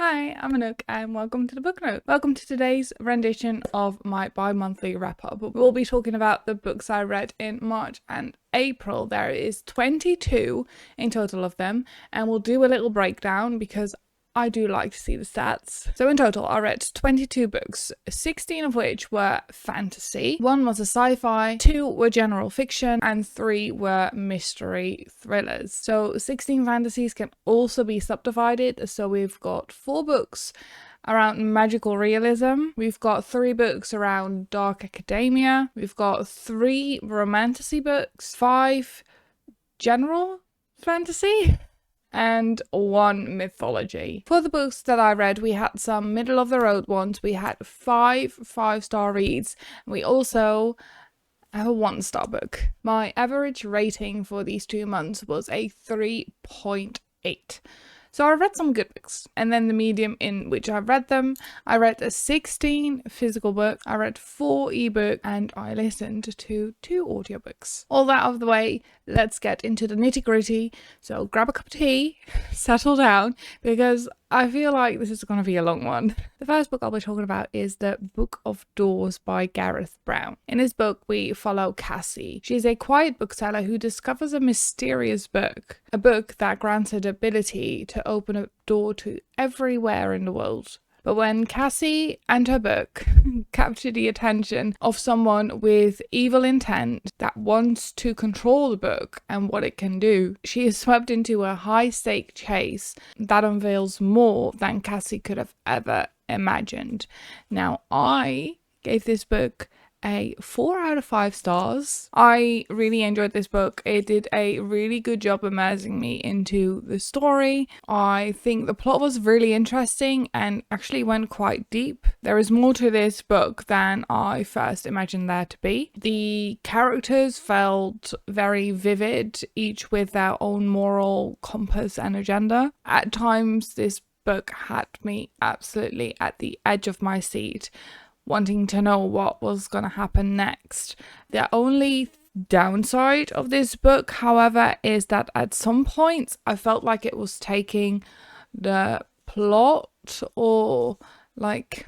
Hi, I'm Anouk and welcome to the Book Note. Welcome to today's rendition of my bi-monthly wrap-up. We'll be talking about the books I read in March and April. There is 22 in total of them, and we'll do a little breakdown because I do like to see the stats. So in total, I read 22 books, 16 of which were fantasy, 1 was a sci-fi, 2 were general fiction, and 3 were mystery thrillers. So 16 fantasies can also be subdivided. So we've got 4 books around magical realism, we've got 3 books around dark academia, we've got 3 romantasy books, 5 general fantasy, and 1 mythology. For the books that I read, we had some middle of the road ones. We had 5 5-star reads. We also have a 1-star book. My average rating for these 2 months was a 3.8. So I read some good books, and then the medium in which I read them, I read a 16 physical book, I read 4 ebook, and I listened to 2 audiobooks. All that out of the way, let's get into the nitty-gritty. So grab a cup of tea, settle down, because I feel like this is going to be a long one. The first book I'll be talking about is The Book of Doors by Gareth Brown. In this book, we follow Cassie. She's a quiet bookseller who discovers a mysterious book, a book that grants her the ability to open a door to everywhere in the world. But when Cassie and her book capture the attention of someone with evil intent that wants to control the book and what it can do, she is swept into a high-stake chase that unveils more than Cassie could have ever imagined. Now, I gave this book a 4 out of 5 stars. I really enjoyed this book. It did a really good job immersing me into the story. I think the plot was really interesting and actually went quite deep. There is more to this book than I first imagined there to be. The characters felt very vivid, each with their own moral compass and agenda. At times, this book had me absolutely at the edge of my seat, wanting to know what was going to happen next. The only downside of this book, however, is that at some points I felt like it was taking the plot, or like,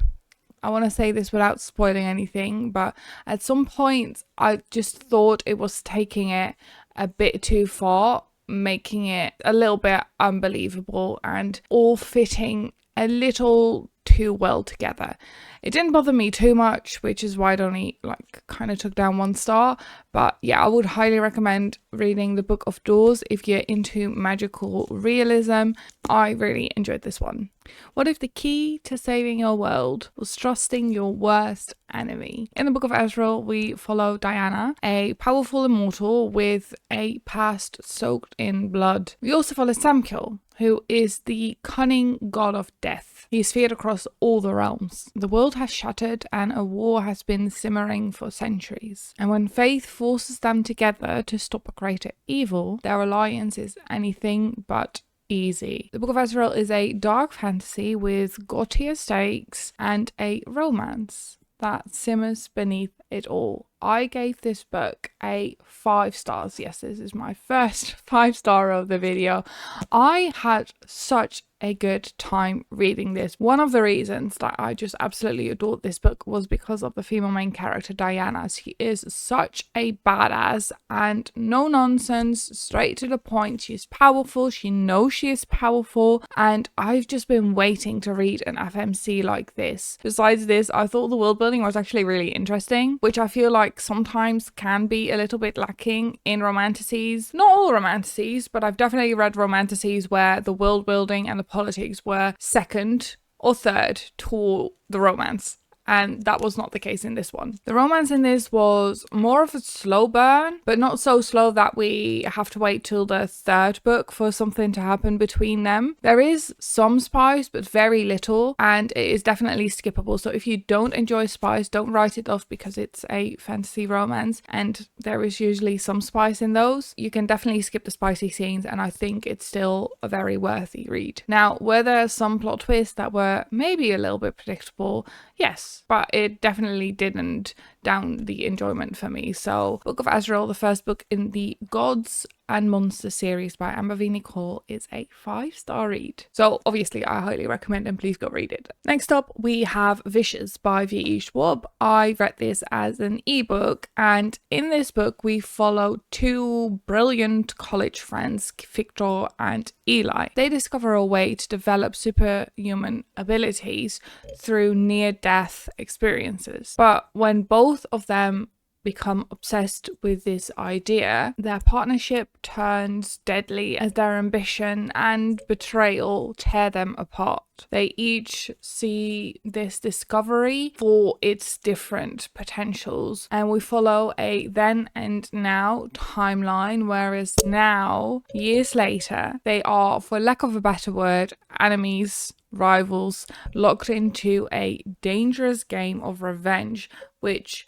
I want to say this without spoiling anything, but at some points I just thought it was taking it a bit too far, making it a little bit unbelievable and all fitting a little too well together. It didn't bother me too much, which is why it only kind of took down 1 star. But yeah, I would highly recommend reading The Book of Doors if you're into magical realism. I really enjoyed this one. What if the key to saving your world was trusting your worst enemy? In the Book of Azrael, we follow Diana, a powerful immortal with a past soaked in blood. We also follow Samkiel, who is the cunning god of death. He is feared across all the realms. The world has shattered and a war has been simmering for centuries. And when faith forces them together to stop a greater evil, their alliance is anything but easy. The Book of Azrael is a dark fantasy with gaudier stakes and a romance that simmers beneath it all. I gave this book a 5 stars. Yes, this is my first 5-star of the video. I had such a good time reading this. One of the reasons that I just absolutely adored this book was because of the female main character, Diana. She is such a badass and no nonsense, straight to the point. She's powerful. She knows she is powerful, and I've just been waiting to read an FMC like this. Besides this, I thought the world building was actually really interesting, which I feel like sometimes can be a little bit lacking in romantasies. Not all romantasies, but I've definitely read romantasies where the world building and the politics were second or third to the romance. And that was not the case in this one. The romance in this was more of a slow burn, but not so slow that we have to wait till the 3rd book for something to happen between them. There is some spice, but very little, and it is definitely skippable. So if you don't enjoy spice, don't write it off because it's a fantasy romance and there is usually some spice in those. You can definitely skip the spicy scenes, and I think it's still a very worthy read. Now, were there some plot twists that were maybe a little bit predictable? Yes, but it definitely didn't down the enjoyment for me. So Book of Azrael, the first book in the Gods and Monster series by Amber V. Nicole is a 5-star read. So obviously I highly recommend and please go read it. Next up we have Vicious by V.E. Schwab. I read this as an ebook, and in this book we follow two brilliant college friends, Victor and Eli. They discover a way to develop superhuman abilities through near-death experiences. But when both of them become obsessed with this idea, their partnership turns deadly as their ambition and betrayal tear them apart. They each see this discovery for its different potentials, and we follow a then and now timeline, whereas now, years later, they are, for lack of a better word, enemies, rivals, locked into a dangerous game of revenge, which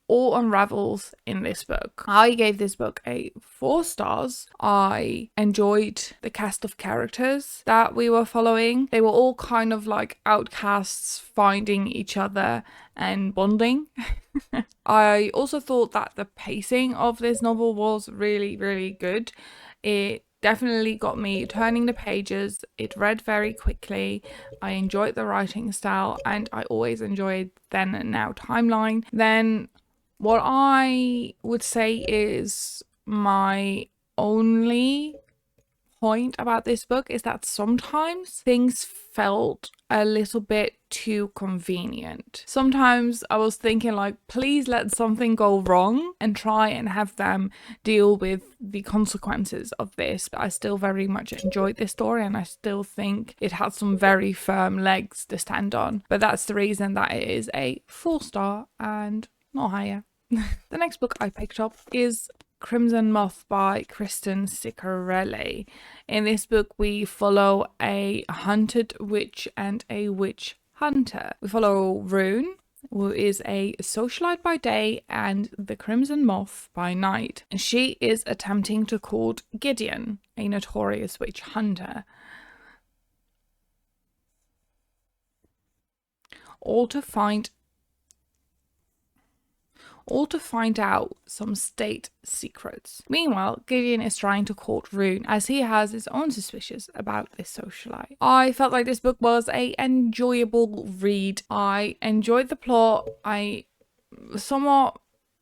all unravels in this book. I gave this book a 4 stars. I enjoyed the cast of characters that we were following. They were all kind of like outcasts finding each other and bonding. I also thought that the pacing of this novel was really, really good. It definitely got me turning the pages. It read very quickly. I enjoyed the writing style, and I always enjoyed then and now timeline. Then what I would say is my only point about this book is that sometimes things felt a little bit too convenient. Sometimes I was thinking like, please let something go wrong and try and have them deal with the consequences of this. But I still very much enjoyed this story, and I still think it had some very firm legs to stand on. But that's the reason that it is a 4-star and not higher. The next book I picked up is Crimson Moth by Kristen Ciccarelli. In this book we follow a hunted witch and a witch hunter. We follow Rune, who is a socialite by day, and the Crimson Moth by night. She is attempting to court Gideon, a notorious witch hunter. All to find out some state secrets. Meanwhile, Gideon is trying to court Rune as he has his own suspicions about this socialite. I felt like this book was an enjoyable read. I enjoyed the plot. I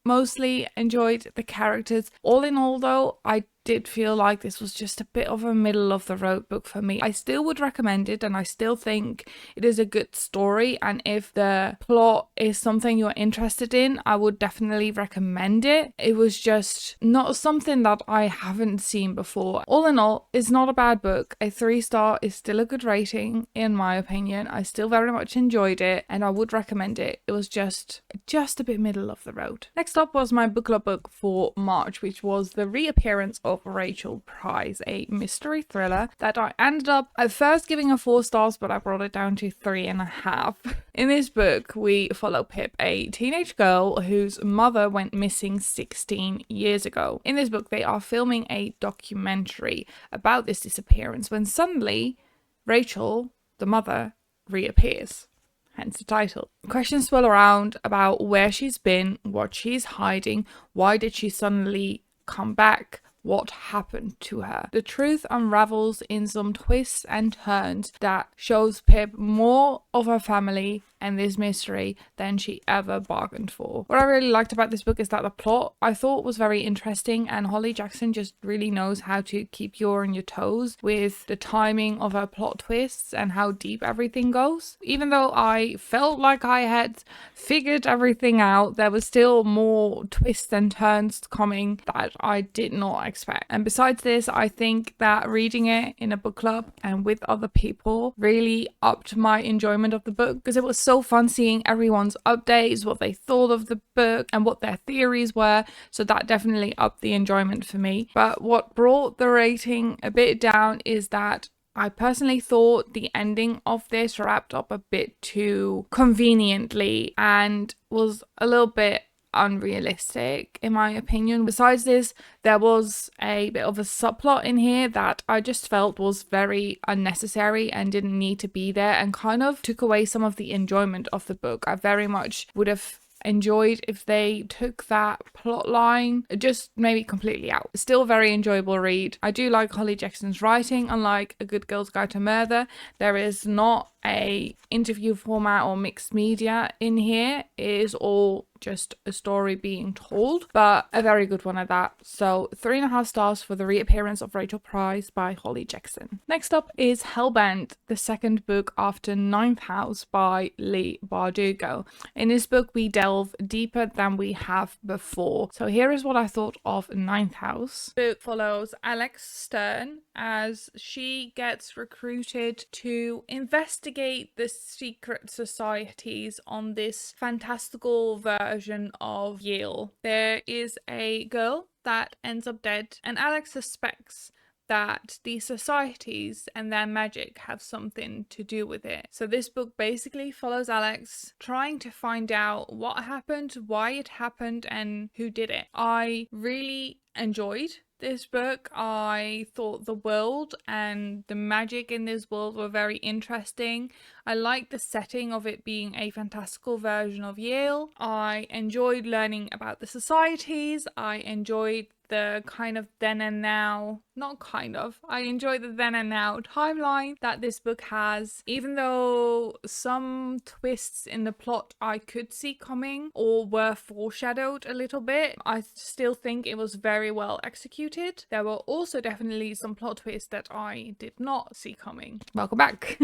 mostly enjoyed the characters. All in all though, I did feel like this was just a bit of a middle of the road book for me. I still would recommend it, and I still think it is a good story, and if the plot is something you're interested in, I would definitely recommend it. It was just not something that I haven't seen before. All in all, it's not a bad book. A 3-star is still a good rating in my opinion. I still very much enjoyed it, and I would recommend it. It was just a bit middle of the road. Next up was my book club book for March, which was The Reappearance of Rachel Price, a mystery thriller that I ended up at first giving a 4 stars, but I brought it down to 3.5. In this book, we follow Pip, a teenage girl whose mother went missing 16 years ago. In this book, they are filming a documentary about this disappearance when suddenly Rachel, the mother, reappears. Hence the title. Questions swirl around about where she's been, what she's hiding, why did she suddenly come back, what happened to her. The truth unravels in some twists and turns that shows Pip more of her family and this mystery than she ever bargained for. What I really liked about this book is that the plot I thought was very interesting, and Holly Jackson just really knows how to keep you on your toes with the timing of her plot twists and how deep everything goes. Even though I felt like I had figured everything out, there was still more twists and turns coming that I did not expect. And besides this, I think that reading it in a book club and with other people really upped my enjoyment of the book, because it was so fun seeing everyone's updates, what they thought of the book and what their theories were. So that definitely upped the enjoyment for me. But what brought the rating a bit down is that I personally thought the ending of this wrapped up a bit too conveniently and was a little bit unrealistic in my opinion. Besides this, there was a bit of a subplot in here that I just felt was very unnecessary and didn't need to be there, and kind of took away some of the enjoyment of the book. I very much would have enjoyed if they took that plot line just maybe completely out. Still a very enjoyable read. I do like Holly Jackson's writing. Unlike A Good Girl's Guide to Murder, there is not a interview format or mixed media in here. It is all just a story being told, but a very good one at that. So 3.5 stars for The Reappearance of Rachel Price by Holly Jackson. Next up is Hellbent, the second book after Ninth House by Leigh Bardugo. In this book we delve deeper than we have before. So here is what I thought of Ninth House. The book follows Alex Stern as she gets recruited to investigate the secret societies on this fantastical version of Yale. There is a girl that ends up dead, and Alex suspects that these societies and their magic have something to do with it. So this book basically follows Alex trying to find out what happened, why it happened, and who did it. I really enjoyed this book. I thought the world and the magic in this world were very interesting. I liked the setting of it being a fantastical version of Yale. I enjoyed learning about the societies. I enjoyed the kind of then and now, I enjoy the then and now timeline that this book has, even though some twists in the plot I could see coming or were foreshadowed a little bit. I still think it was very well executed. There were also definitely some plot twists that I did not see coming. Welcome back.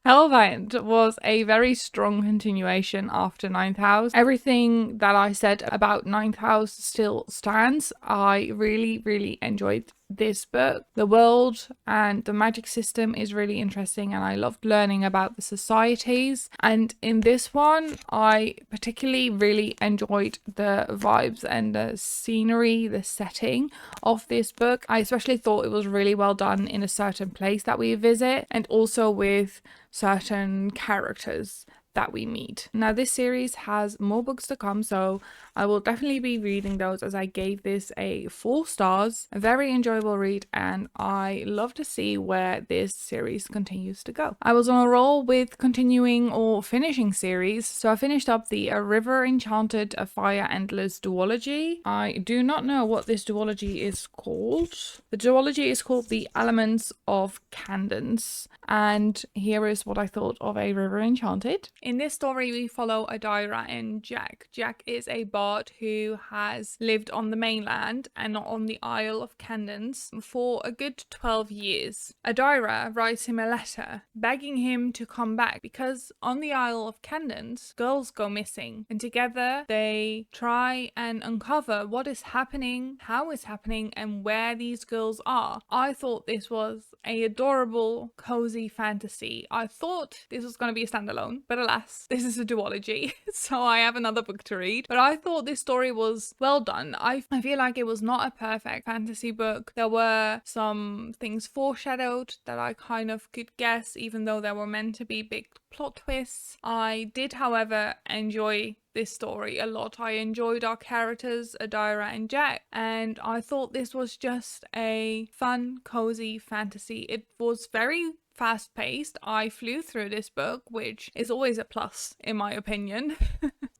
Hellbent was a very strong continuation after Ninth House. Everything that I said about Ninth House still stands. I really enjoyed this book. The world and the magic system is really interesting, and I loved learning about the societies. And in this one, I particularly really enjoyed the vibes and the scenery, the setting of this book. I especially thought it was really well done in a certain place that we visit, and also with certain characters that we meet. Now this series has more books to come, so I will definitely be reading those, as I gave this a 4 stars. A very enjoyable read, and I love to see where this series continues to go. I was on a roll with continuing or finishing series, so I finished up the A River Enchanted, A Fire Endless duology. I do not know what this duology is called. The duology is called The Elements of Cadence, and here is what I thought of A River Enchanted. In this story, we follow Adie and Jack. Jack is a bard who has lived on the mainland and not on the Isle of Cadence for a good 12 years. Adie writes him a letter begging him to come back because on the Isle of Cadence, girls go missing, and together they try and uncover what is happening, how it's happening, and where these girls are. I thought this was a adorable, cozy fantasy. I thought this was going to be a standalone, but alas, this is a duology, so I have another book to read. But I thought this story was well done. I feel like it was not a perfect fantasy book. There were some things foreshadowed that I kind of could guess, even though there were meant to be big plot twists. I did, however, enjoy this story a lot. I enjoyed our characters, Adie and Jack, and I thought this was just a fun, cozy fantasy. It was very fast-paced. I flew through this book, which is always a plus in my opinion.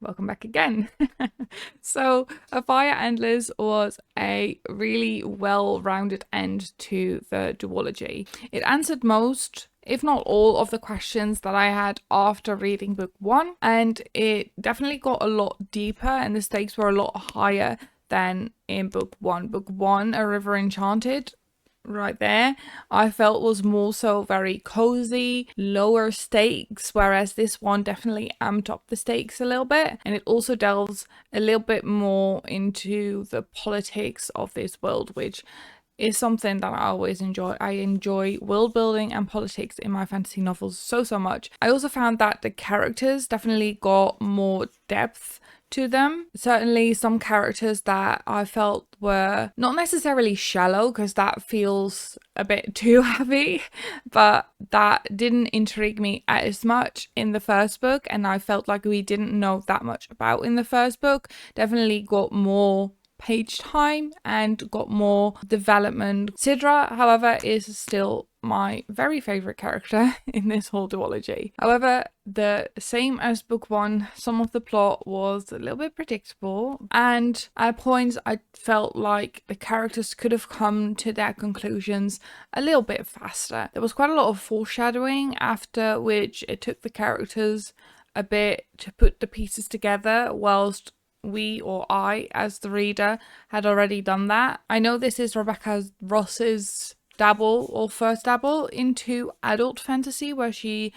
Welcome back again. So A Fire Endless was a really well-rounded end to the duology. It answered most, if not all, of the questions that I had after reading book 1, and it definitely got a lot deeper and the stakes were a lot higher than in book 1. Book 1, A River Enchanted, right there, I felt was more so very cozy, lower stakes, whereas this one definitely amped up the stakes a little bit, and it also delves a little bit more into the politics of this world, which is something that I always enjoy. I enjoy world building and politics in my fantasy novels so much. I also found that the characters definitely got more depth to them. Certainly some characters that I felt were not necessarily shallow, because that feels a bit too heavy, but that didn't intrigue me as much in the first book, and I felt like we didn't know that much about in the first book. Definitely got more page time and got more development. Sidra, however, is still my very favourite character in this whole duology. However, the same as book one, some of the plot was a little bit predictable, and at points I felt like the characters could have come to their conclusions a little bit faster. There was quite a lot of foreshadowing, after which it took the characters a bit to put the pieces together, whilst we, or I as the reader, had already done that. I know this is Rebecca Ross's first dabble into adult fantasy, where she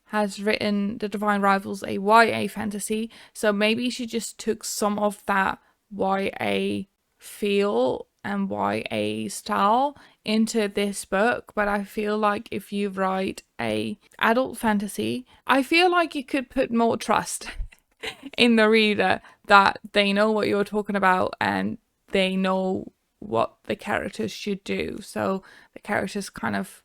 has written The Divine Rivals, a YA fantasy, so maybe she just took some of that YA feel and YA style into this book. But I feel like if you write a adult fantasy, I feel like you could put more trust in the reader that they know what you're talking about and they know what the characters should do. So the characters kind of,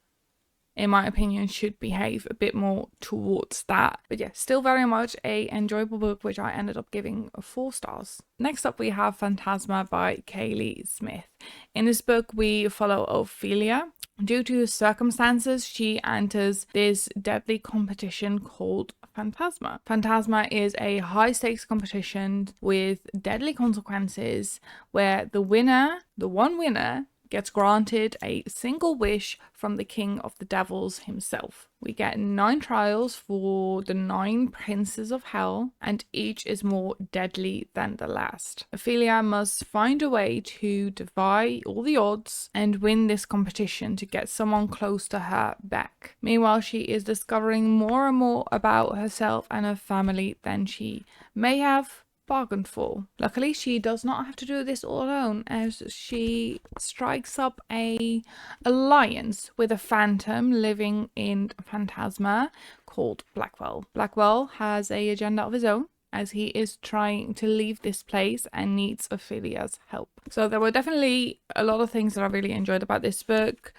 in my opinion, should behave a bit more towards that. But yeah, still very much a enjoyable book, which I ended up giving 4 stars. Next up, we have Phantasma by Kaylee Smith. In this book, we follow Ophelia. Due to circumstances, she enters this deadly competition called Phantasma. Phantasma is a high-stakes competition with deadly consequences, where the one winner, gets granted a single wish from the King of the Devils himself. We get 9 trials for the 9 princes of hell, and each is more deadly than the last. Ophelia must find a way to defy all the odds and win this competition to get someone close to her back. Meanwhile, she is discovering more and more about herself and her family than she may have bargained for. Luckily, she does not have to do this all alone, as she strikes up a alliance with a phantom living in Phantasma called Blackwell. Blackwell has an agenda of his own, as he is trying to leave this place and needs Ophelia's help. So there were definitely a lot of things that I really enjoyed about this book.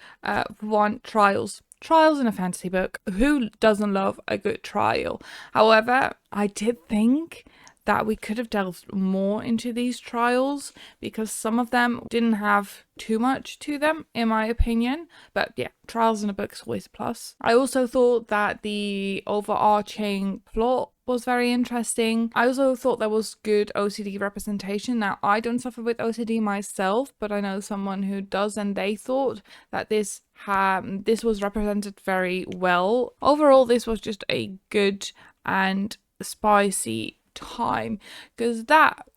One, trials in a fantasy book. Who doesn't love a good trial? However, I did think that we could have delved more into these trials, because some of them didn't have too much to them, in my opinion. But yeah, trials in a book is always a plus. I also thought that the overarching plot was very interesting. I also thought there was good OCD representation. Now, I don't suffer with OCD myself, but I know someone who does, and they thought that this was represented very well. Overall, this was just a good and spicy time, because that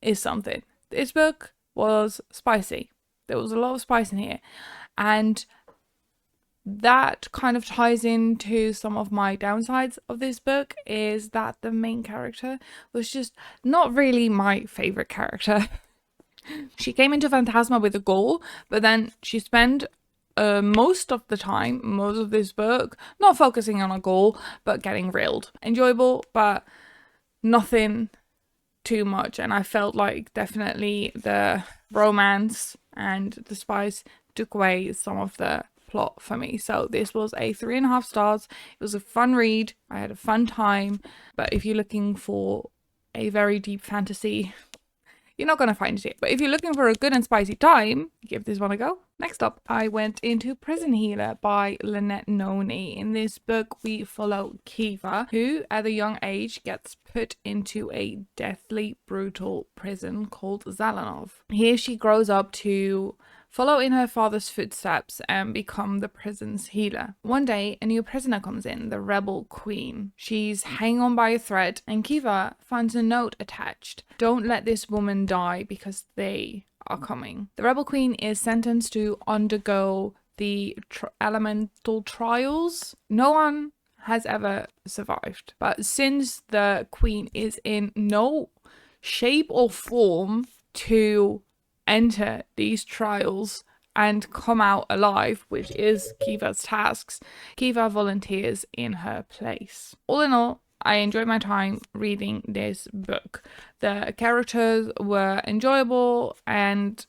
is something. This book was spicy. There was a lot of spice in here, and that kind of ties into some of my downsides of this book, is that the main character was just not really my favorite character. She came into Phantasma with a goal, but then she spent most of this book not focusing on a goal, but getting railed. Enjoyable, but nothing too much. And I felt like definitely the romance and the spice took away some of the plot for me. So this was a 3.5 stars. It was a fun read. I had a fun time. But if you're looking for a very deep fantasy, you're not going to find it here. But if you're looking for a good and spicy time, give this one a go. Next up, I went into Prison Healer by Lynette Noni. In this book, we follow Kiva, who at a young age gets put into a deathly brutal prison called Zalanov. Here she grows up to follow in her father's footsteps and become the prison's healer. One day, a new prisoner comes in, the Rebel Queen. She's hanging on by a thread, and Kiva finds a note attached. Don't let this woman die, because they are coming. The Rebel Queen is sentenced to undergo the elemental trials. No one has ever survived. But since the Queen is in no shape or form to enter these trials and come out alive, which is Kiva's tasks, Kiva volunteers in her place. All in all, I enjoyed my time reading this book. The characters were enjoyable, and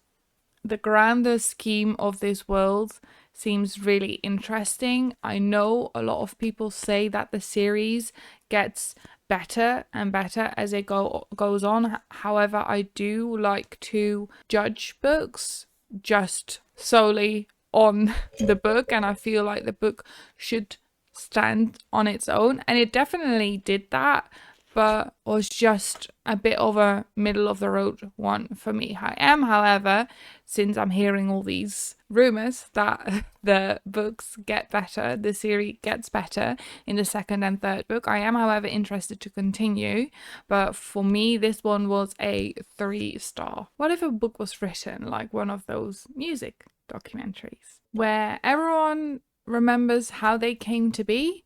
the grander scheme of this world seems really interesting. I know a lot of people say that the series gets better and better as it goes on. However, I do like to judge books just solely on the book, and I feel like the book should stand on its own, and it definitely did that, but was just a bit of a middle of the road one for me. I am, however, since I'm hearing all these rumors that the books get better, the series gets better in the second and third book, I am, however, interested to continue. But for me, this one was a 3-star. What if a book was written like one of those music documentaries where everyone remembers how they came to be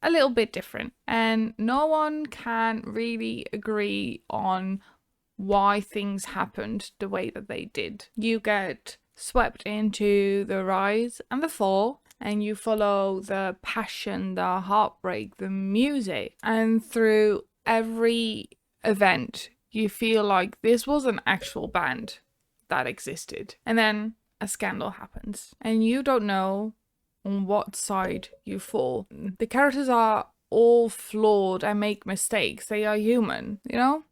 a little bit different, and no one can really agree on why things happened the way that they did. You get swept into the rise and the fall, and you follow the passion, the heartbreak, the music, and through every event you feel like this was an actual band that existed. And then a scandal happens and you don't know on what side you fall. The characters are all flawed and make mistakes. They are human, you know?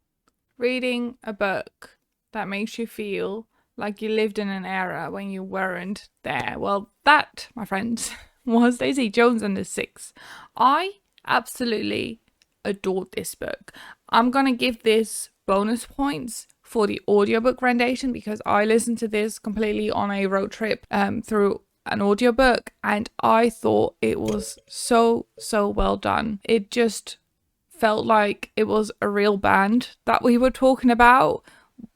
Reading a book that makes you feel like you lived in an era when you weren't there. Well, that, my friends, was Daisy Jones and the Six. I absolutely adored this book. I'm gonna give this bonus points for the audiobook rendition because I listened to this completely on a road trip through an audiobook, and I thought it was so well done. It just felt like it was a real band that we were talking about,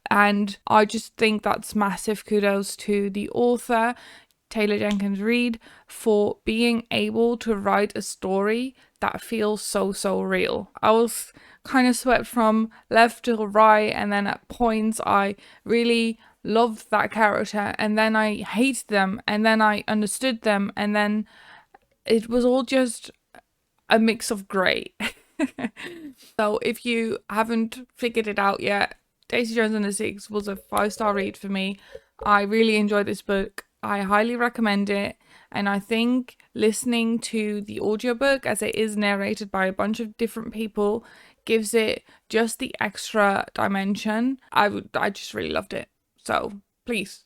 and I just think that's massive kudos to the author, Taylor Jenkins Reid, for being able to write a story that feels so real. I was kind of swept from left to right, and then at points I really loved that character, and then I hated them, and then I understood them, and then it was all just a mix of grey. So if you haven't figured it out yet, Daisy Jones and the Six was a 5-star read for me. I really enjoyed this book. I highly recommend it, and I think listening to the audiobook, as it is narrated by a bunch of different people, gives it just the extra dimension. I just really loved it. So please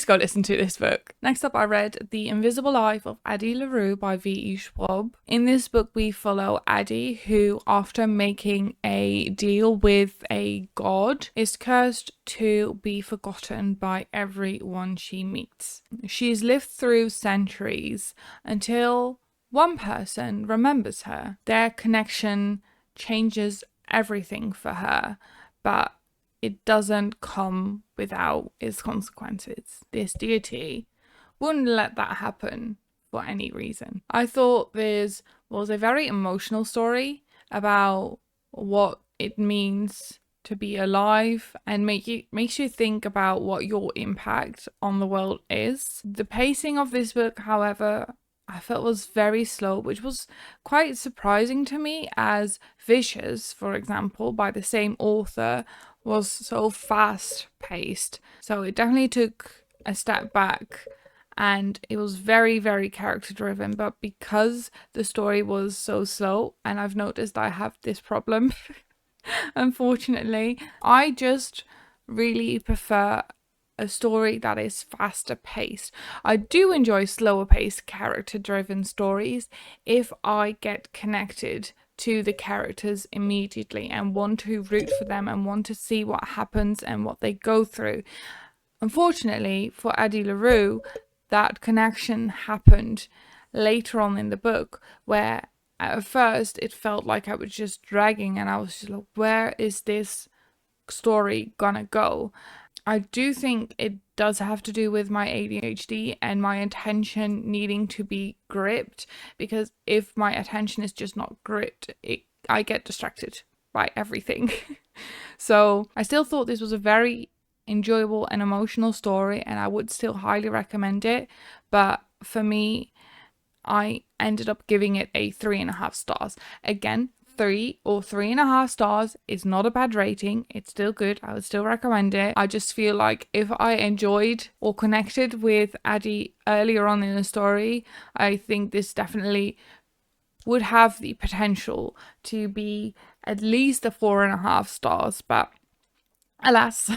go listen to this book. Next up, I read The Invisible Life of Adie LaRue by V.E. Schwab. In this book, we follow Adie, who, after making a deal with a god, is cursed to be forgotten by everyone she meets. She's lived through centuries until one person remembers her. Their connection changes everything for her, but it doesn't come without its consequences. This deity wouldn't let that happen for any reason. I thought this was a very emotional story about what it means to be alive, and makes you think about what your impact on the world is. The pacing of this book, however, I felt was very slow, which was quite surprising to me, as Vicious, for example, by the same author, was so fast paced. So it definitely took a step back, and it was very character driven. But because the story was so slow, and I've noticed I have this problem unfortunately, I just really prefer a story that is faster paced. I do enjoy slower paced character driven stories if I get connected to the characters immediately and want to root for them and want to see what happens and what they go through. Unfortunately for Adie LaRue, that connection happened later on in the book, where at first it felt like I was just dragging, and I was just like, where is this story gonna go? I do think it does have to do with my ADHD and my attention needing to be gripped, because if my attention is just not gripped, I get distracted by everything. So I still thought this was a very enjoyable and emotional story, and I would still highly recommend it. But for me, I ended up giving it a 3.5 stars. Again, 3 or 3.5 stars is not a bad rating. It's still good. I would still recommend it. I just feel like if I enjoyed or connected with Adie earlier on in the story, I think this definitely would have the potential to be at least a 4.5 stars. But alas,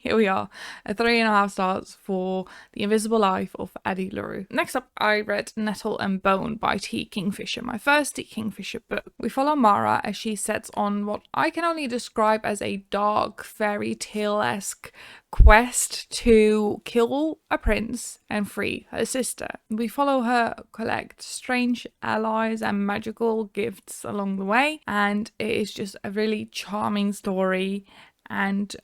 here we are, a 3.5 stars for The Invisible Life of Adie LaRue. Next up, I read Nettle Bone by T. Kingfisher, my first T. Kingfisher book. We follow Mara as she sets on what I can only describe as a dark, fairy tale-esque quest to kill a prince and free her sister. We follow her collect strange allies and magical gifts along the way, and it is just a really charming story and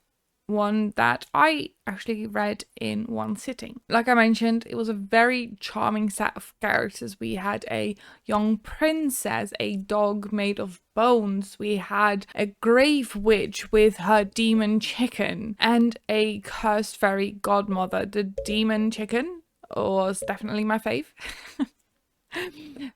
one that I actually read in one sitting. Like I mentioned, it was a very charming set of characters. We had a young princess, a dog made of bones, we had a grave witch with her demon chicken, and a cursed fairy godmother. The demon chicken was definitely my fave.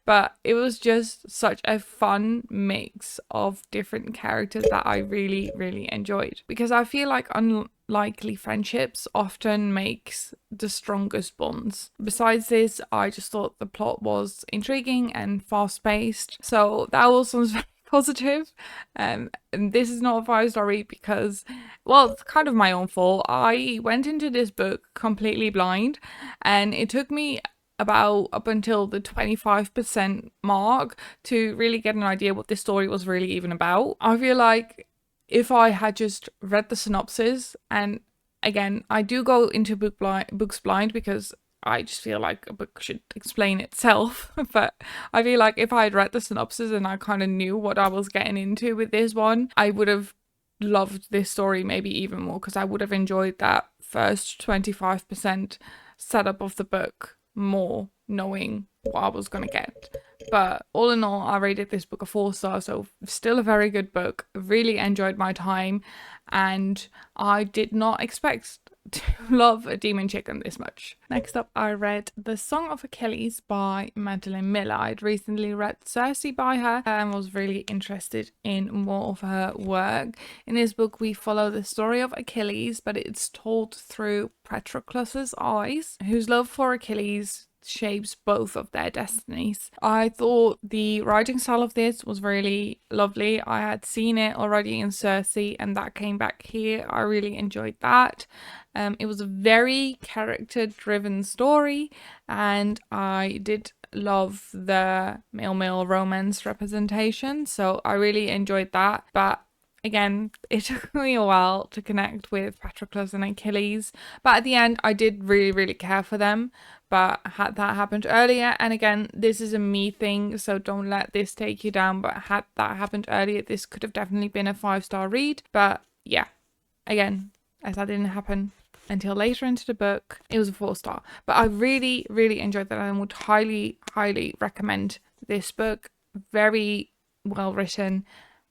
But it was just such a fun mix of different characters that I really, really enjoyed. Because I feel like unlikely friendships often makes the strongest bonds. Besides this, I just thought the plot was intriguing and fast-paced. So that also was very positive. And this is not a 5-star read because, well, it's kind of my own fault. I went into this book completely blind, and it took me about up until the 25% mark to really get an idea what this story was really even about. I feel like if I had just read the synopsis, and again, I do go into books blind because I just feel like a book should explain itself, but I feel like if I had read the synopsis and I kind of knew what I was getting into with this one, I would have loved this story maybe even more, because I would have enjoyed that first 25% setup of the book more, knowing what I was gonna get. But all in all, I rated this book a 4 stars, so still a very good book. Really enjoyed my time, and I did not expect to love a demon chicken this much. Next up, I read The Song of Achilles by Madeline Miller. I'd recently read Circe by her and was really interested in more of her work. In this book, we follow the story of Achilles, but it's told through Patroclus's eyes, whose love for Achilles shapes both of their destinies. I thought the writing style of this was really lovely. I had seen it already in Circe, and that came back here. I really enjoyed that. It was a very character-driven story, and I did love the male-male romance representation, so I really enjoyed that. But again, it took me a while to connect with Patroclus and Achilles, but at the end I did really, really care for them. But had that happened earlier, and again, this is a me thing, so don't let this take you down, but had that happened earlier, this could have definitely been a 5-star read. But yeah, again, as that didn't happen until later into the book, it was a 4-star. But I really, really enjoyed that and would highly, highly recommend this book. Very well written,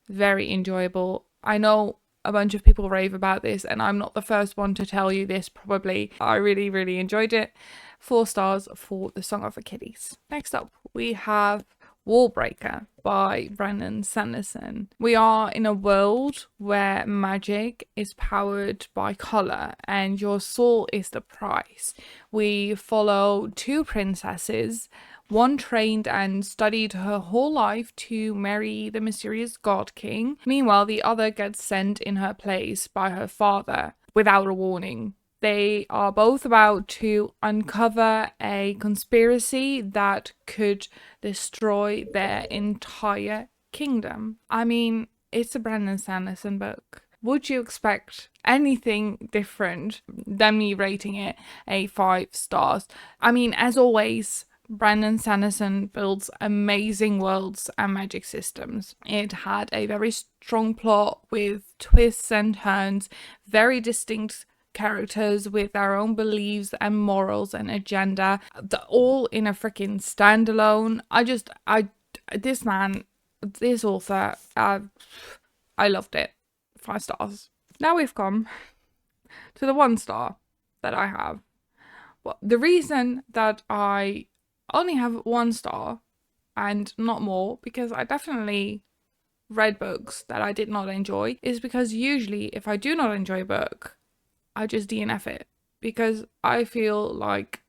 very enjoyable. I know a bunch of people rave about this, and I'm not the first one to tell you this probably. I really, really enjoyed it. 4 stars for The Song of Achilles. Next up, we have Warbreaker by Brandon Sanderson. We are in a world where magic is powered by color and your soul is the price. We follow 2 princesses, one trained and studied her whole life to marry the mysterious God King. Meanwhile, the other gets sent in her place by her father without a warning. They are both about to uncover a conspiracy that could destroy their entire kingdom. I mean, it's a Brandon Sanderson book. Would you expect anything different than me rating it a 5 stars? I mean, as always, Brandon Sanderson builds amazing worlds and magic systems. It had a very strong plot with twists and turns, very distinct characters with their own beliefs and morals and agenda, all in a freaking standalone. This author, I loved it. 5 stars. Now we've come to the 1 star that I have. Well, the reason that I only have 1 star and not more, because I definitely read books that I did not enjoy, is because usually if I do not enjoy a book, I just DNF it, because I feel like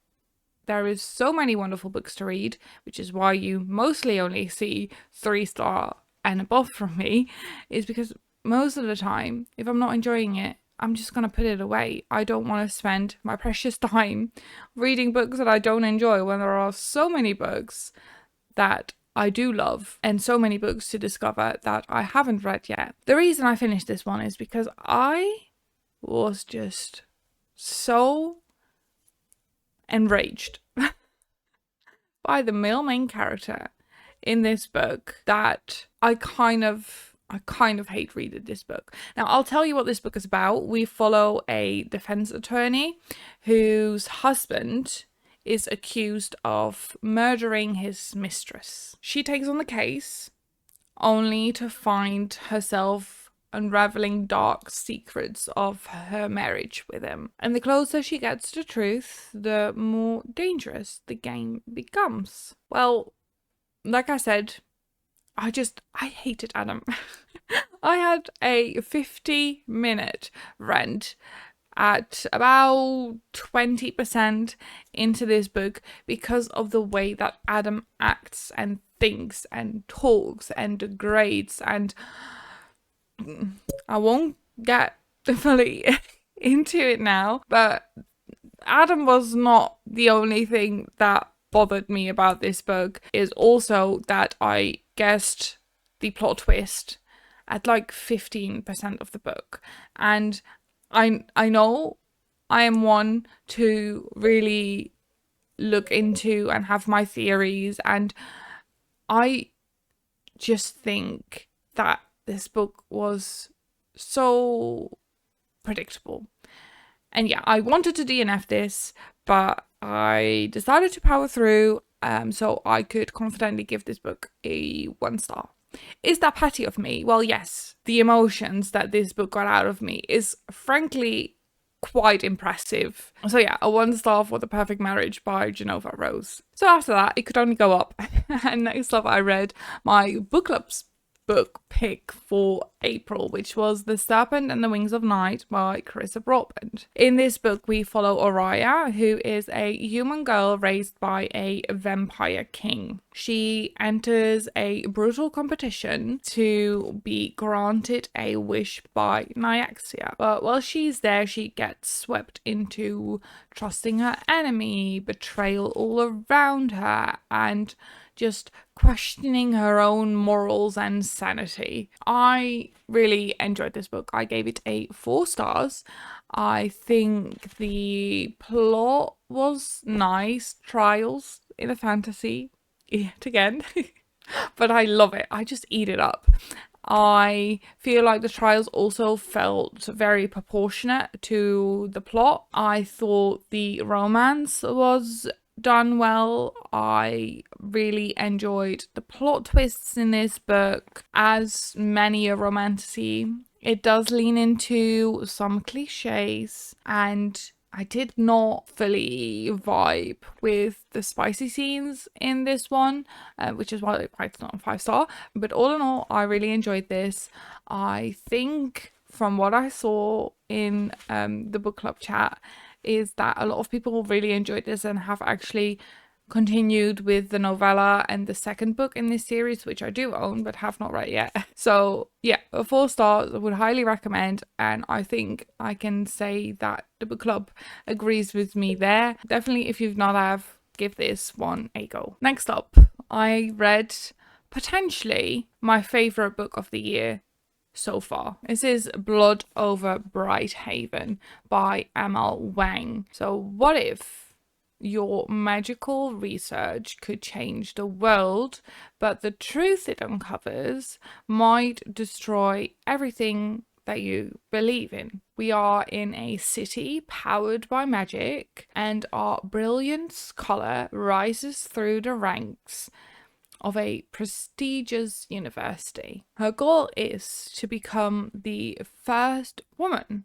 there is so many wonderful books to read, which is why you mostly only see 3-star and above from me, is because most of the time, if I'm not enjoying it, I'm just going to put it away. I don't want to spend my precious time reading books that I don't enjoy when there are so many books that I do love and so many books to discover that I haven't read yet. The reason I finished this one is because I was just so enraged by the male main character in this book that I kind of hate reading this book. Now, I'll tell you what this book is about. We follow a defense attorney whose husband is accused of murdering his mistress. She takes on the case only to find herself unraveling dark secrets of her marriage with him. And the closer she gets to truth, the more dangerous the game becomes. Well, like I said, I hated Adam. I had a 50-minute rant at about 20% into this book because of the way that Adam acts and thinks and talks and degrades, and I won't get fully into it now, but Adam was not the only thing that bothered me about this book. Is also that I guessed the plot twist at like 15% of the book, and I know I am one to really look into and have my theories, and I just think that this book was so predictable. And yeah, I wanted to DNF this, but I decided to power through so I could confidently give this book a 1 star. Is that petty of me? Well, yes. The emotions that this book got out of me is frankly quite impressive. So yeah, a 1 star for The Perfect Marriage by Genova Rose. So after that, it could only go up. And next up, I read my book club's book pick for April, which was The Serpent and the Wings of Night by Carissa Broadbent. In this book, we follow Oriah, who is a human girl raised by a vampire king. She enters a brutal competition to be granted a wish by Nyaxia. But while she's there, she gets swept into trusting her enemy, betrayal all around her, and just questioning her own morals and sanity. I really enjoyed this book. I gave it a 4 stars. I think the plot was nice. Trials in a fantasy, yet again. But I love it. I just eat it up. I feel like the trials also felt very proportionate to the plot. I thought the romance was done well. I really enjoyed the plot twists in this book. As many a romantasy, it does lean into some cliches, and I did not fully vibe with the spicy scenes in this one, which is why it's not a 5 star. But all in all, I really enjoyed this. I think from what I saw in the book club chat is that a lot of people really enjoyed this and have actually continued with the novella and the second book in this series, which I do own but have not read yet. So yeah, a 4 stars, I would highly recommend, and I think I can say that the book club agrees with me there. Definitely, if you've not have, give this one a go. Next up, I read potentially my favorite book of the year so far. This is Blood Over Brighthaven by Amal Wang. So what if your magical research could change the world, but the truth it uncovers might destroy everything that you believe in? We are in a city powered by magic, and our brilliant scholar rises through the ranks of a prestigious university. Her goal is to become the first woman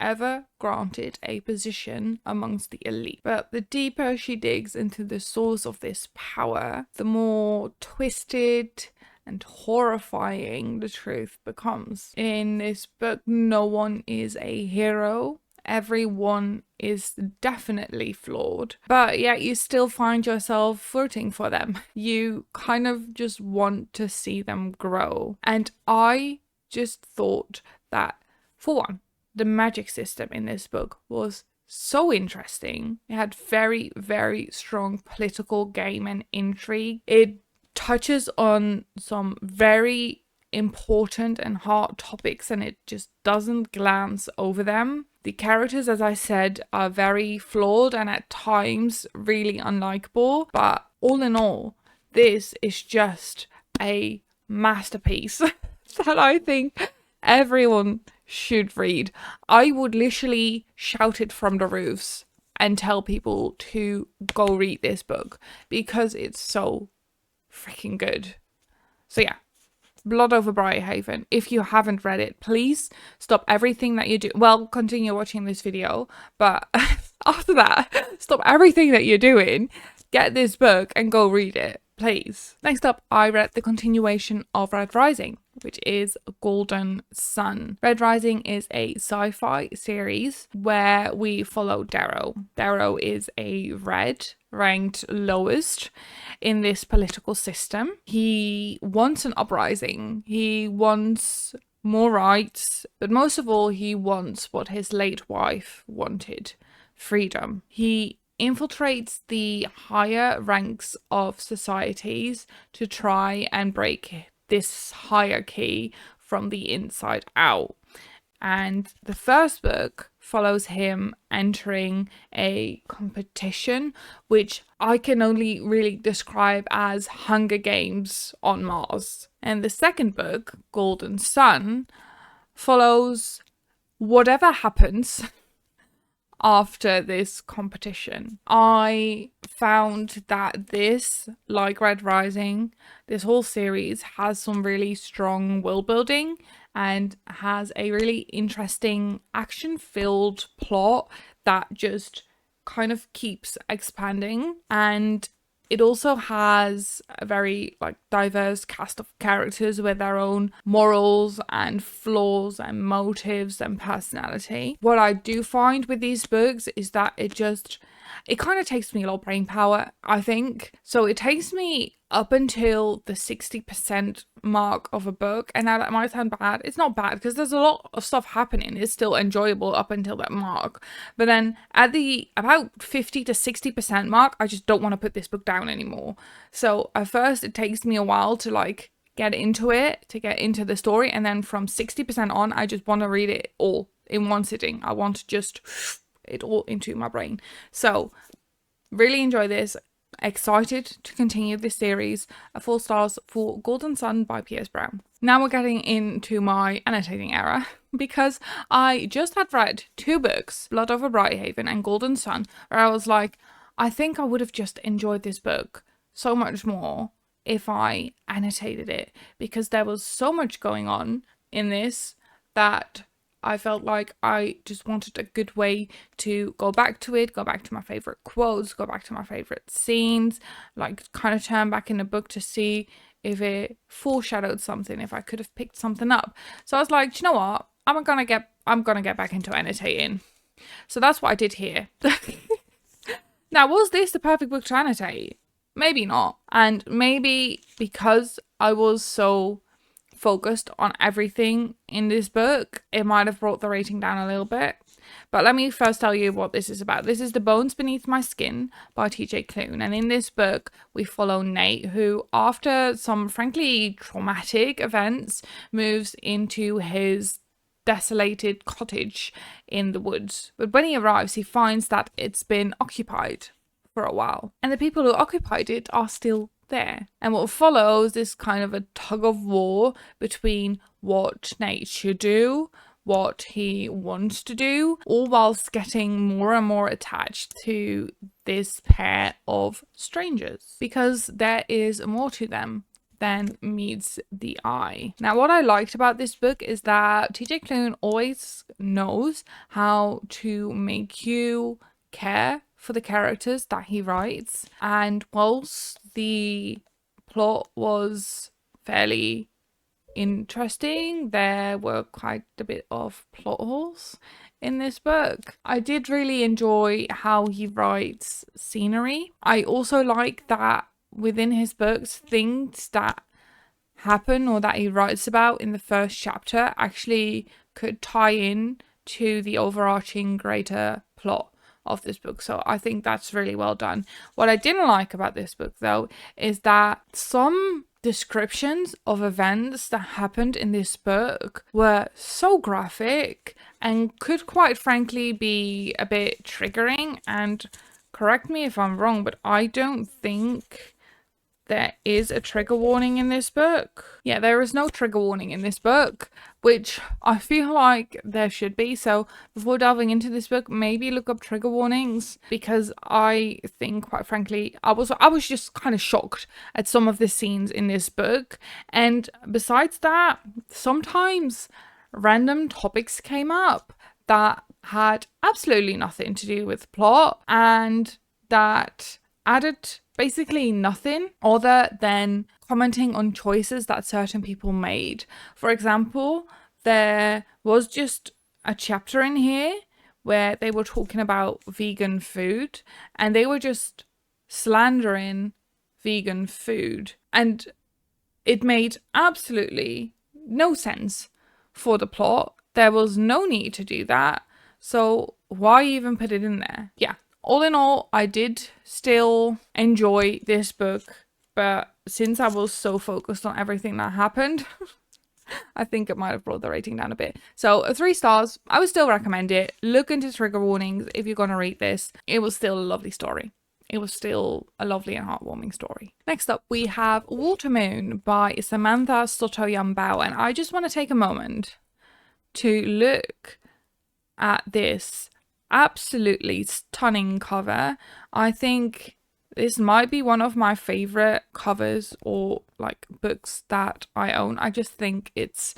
ever granted a position amongst the elite. But the deeper she digs into the source of this power, the more twisted and horrifying the truth becomes. In this book, no one is a hero. Everyone is definitely flawed, but yet you still find yourself rooting for them. You kind of just want to see them grow. And I just thought that, for one, the magic system in this book was so interesting. It had very, very strong political game and intrigue. It touches on some very important and hard topics, and it just doesn't glance over them. The characters, as I said, are very flawed and at times really unlikable, but all in all, this is just a masterpiece that I think everyone should read. I would literally shout it from the roofs and tell people to go read this book because it's so freaking good. So yeah, Blood over Briarhaven. If you haven't read it, please stop everything that you do. Well, continue watching this video, but after that, stop everything that you're doing, get this book and go read it, please. Next up, I read the continuation of Red Rising, which is Golden Sun. Red Rising is a sci-fi series where we follow Darrow. Darrow is a red, ranked lowest in this political system. He wants an uprising. He wants more rights, but most of all, he wants what his late wife wanted: freedom. He infiltrates the higher ranks of societies to try and break this hierarchy from the inside out. And the first book follows him entering a competition, which I can only really describe as Hunger Games on Mars. And the second book, Golden Sun, follows whatever happens after this competition. I found that this, like Red Rising, this whole series has some really strong world building and has a really interesting action-filled plot that just kind of keeps expanding. And it also has a very diverse cast of characters with their own morals and flaws and motives and personality. What I do find with these books is that it kind of takes me a lot of brain power, I think. So it takes me up until the 60% mark of a book. And now that might sound bad. It's not bad because there's a lot of stuff happening. It's still enjoyable up until that mark. But then at the about 50 to 60% mark, I just don't want to put this book down anymore. So at first it takes me a while to get into it, to get into the story. And then from 60% on, I just want to read it all in one sitting. I want to just it all into my brain. So really enjoy this. Excited to continue this series. 4 stars for Golden Sun by P.S. Brown. Now we're getting into my annotating era because I just had read 2 books, Blood over Briarhaven and Golden Sun, where I was like, I think I would have just enjoyed this book so much more if I annotated it, because there was so much going on in this that I felt like I just wanted a good way to go back to it, go back to my favorite quotes, go back to my favorite scenes, kind of turn back in the book to see if it foreshadowed something, if I could have picked something up. So I was like, do you know what? I'm gonna get back into annotating. So that's what I did here. Now, was this the perfect book to annotate? Maybe not. And maybe because I was so focused on everything in this book, it might have brought the rating down a little bit. But let me first tell you what this is about. This is The Bones Beneath My Skin by TJ Klune. And in this book, we follow Nate, who, after some frankly traumatic events, moves into his desolated cottage in the woods. But when he arrives, he finds that it's been occupied for a while. And the people who occupied it are still there. And what follows is kind of a tug of war between what Nate should do, what he wants to do, all whilst getting more and more attached to this pair of strangers, because there is more to them than meets the eye. Now, what I liked about this book is that TJ Klune always knows how to make you care for the characters that he writes. And whilst the plot was fairly interesting, there were quite a bit of plot holes in this book. I did really enjoy how he writes scenery. I also like that within his books, things that happen or that he writes about in the first chapter actually could tie in to the overarching greater plot of this book. So I think that's really well done. What I didn't like about this book, though, is that some descriptions of events that happened in this book were so graphic and could quite frankly be a bit triggering. And correct me if I'm wrong, but I don't think there is a trigger warning in this book. Yeah, there is no trigger warning in this book, which I feel like there should be. So before delving into this book, maybe look up trigger warnings, because I think, quite frankly, I was just kind of shocked at some of the scenes in this book. And besides that, sometimes random topics came up that had absolutely nothing to do with plot and that added basically nothing other than commenting on choices that certain people made. For example, there was just a chapter in here where they were talking about vegan food and they were just slandering vegan food, and it made absolutely no sense for the plot. There was no need to do that, so why even put it in there? Yeah. All in all, I did still enjoy this book, but since I was so focused on everything that happened, I think it might have brought the rating down a bit. So 3 stars, I would still recommend it. Look into trigger warnings if you're going to read this. It was still a lovely story. It was still a lovely and heartwarming story. Next up, we have Watermoon by Samantha Soto-Yambao, and I just want to take a moment to look at this absolutely stunning cover. I think this might be one of my favorite covers or like books that I own. I just think it's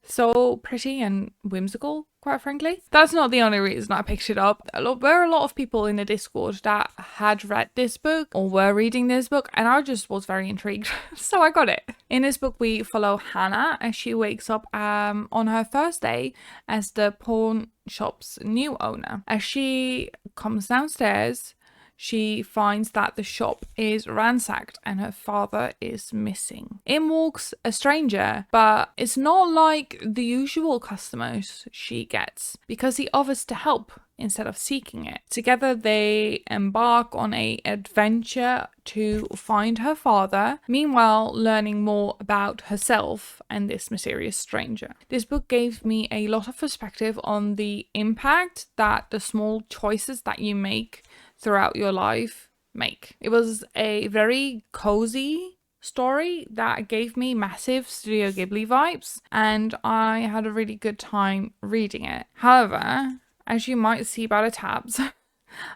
so pretty and whimsical, quite frankly. That's not the only reason I picked it up. There were a lot of people in the Discord that had read this book or were reading this book, and I just was very intrigued, so I got it. In this book, we follow Hannah as she wakes up on her first day as the pawn shop's new owner. As she comes downstairs, she finds that the shop is ransacked and her father is missing. In walks a stranger, but it's not like the usual customers she gets, because he offers to help instead of seeking it. Together they embark on an adventure to find her father, meanwhile learning more about herself and this mysterious stranger. This book gave me a lot of perspective on the impact that the small choices that you make throughout your life make. It was a very cozy story that gave me massive Studio Ghibli vibes, and I had a really good time reading it. However, as you might see by the tabs,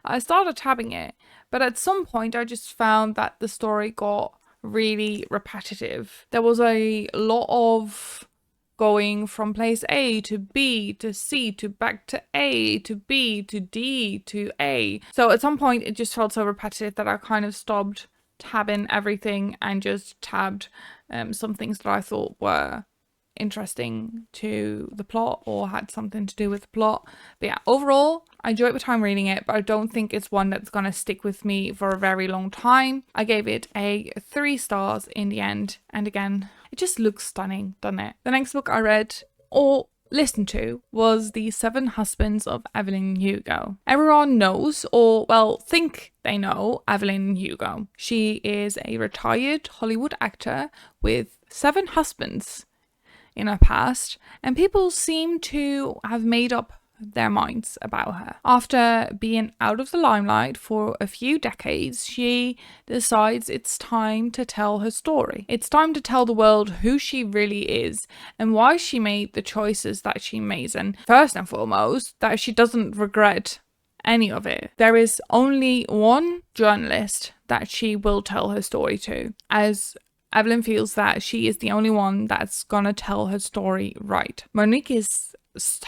I started tabbing it, but at some point I just found that the story got really repetitive. There was a lot of going from place A to B to C to back to A to B to D to A. So at some point it just felt so repetitive that I kind of stopped tabbing everything and just tabbed some things that I thought were interesting to the plot or had something to do with the plot. But yeah, overall I enjoyed my time reading it, but I don't think it's one that's gonna stick with me for a very long time. I gave it a 3 stars in the end, and again, it just looks stunning, doesn't it? The next book I read or listened to was The 7 Husbands of Evelyn Hugo. Everyone knows, or well, think they know, Evelyn Hugo. She is a retired Hollywood actor with 7 husbands in her past, and people seem to have made up their minds about her. After being out of the limelight for a few decades, she decides it's time to tell her story. It's time to tell the world who she really is and why she made the choices that she made, and first and foremost, that she doesn't regret any of it. There is only one journalist that she will tell her story to, as Evelyn feels that she is the only one that's gonna tell her story right. Monique is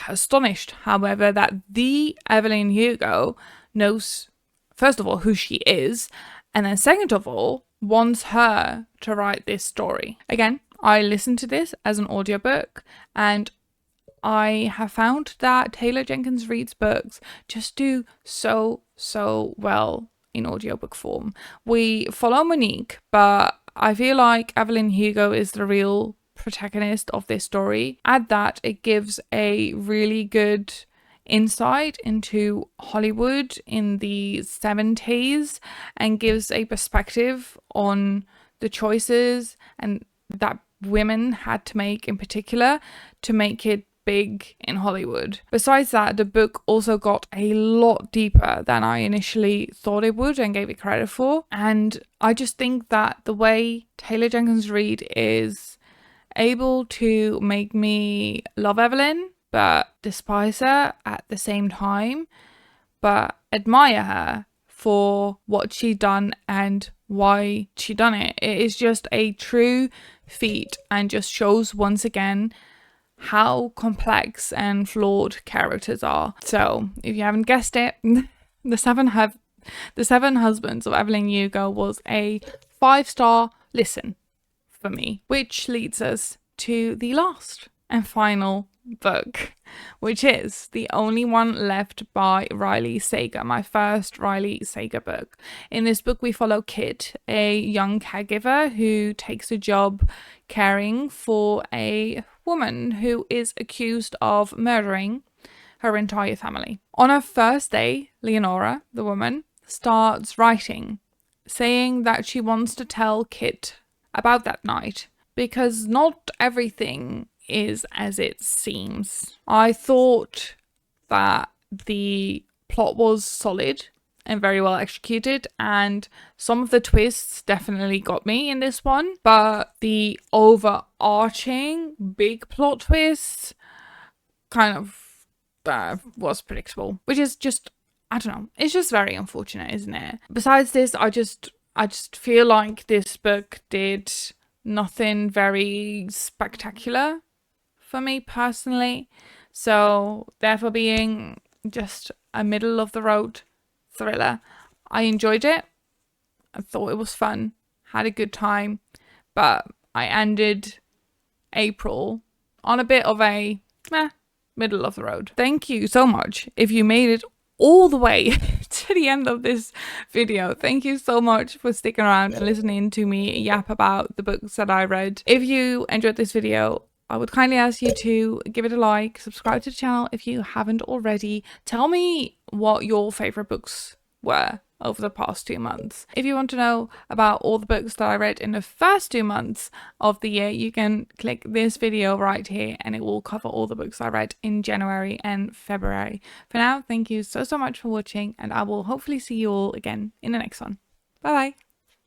astonished, however, that the Evelyn Hugo knows, first of all, who she is, and then second of all, wants her to write this story. Again, I listened to this as an audiobook, and I have found that Taylor Jenkins Reid's books just do so well in audiobook form. We follow Monique, but I feel like Evelyn Hugo is the real protagonist of this story. Add that, it gives a really good insight into Hollywood in the 70s and gives a perspective on the choices and that women had to make in particular to make it big in Hollywood. Besides that, the book also got a lot deeper than I initially thought it would and gave it credit for. And I just think that the way Taylor Jenkins Reid is able to make me love Evelyn but despise her at the same time, but admire her for what she done and why she done it. It is just a true feat and just shows once again how complex and flawed characters are. So if you haven't guessed it, the Seven Husbands of Evelyn Hugo was a 5-star listen for me, which leads us to the last and final book, which is the only one left by Riley Sager, my first Riley Sager book. In this book, we follow Kit, a young caregiver who takes a job caring for a woman who is accused of murdering her entire family. On her first day, Leonora, the woman, starts writing, saying that she wants to tell Kit about that night because not everything is as it seems. I thought that the plot was solid and very well executed, and some of the twists definitely got me in this one, but the overarching big plot twist kind of was predictable, which is just, I don't know, it's just very unfortunate, isn't it? Besides this, I just feel like this book did nothing very spectacular for me personally, so therefore being just a middle of the road thriller, I enjoyed it. I thought it was fun, had a good time, but I ended April on a bit of a middle of the road. Thank you so much if you made it all the way to the end of this video. Thank you so much for sticking around and listening to me yap about the books that I read. If you enjoyed this video, I would kindly ask you to give it a like, subscribe to the channel if you haven't already. Tell me what your favorite books were over the past 2 months. If you want to know about all the books that I read in the first 2 months of the year, you can click this video right here and it will cover all the books I read in January and February. For now, thank you so much for watching, and I will hopefully see you all again in the next one. Bye bye.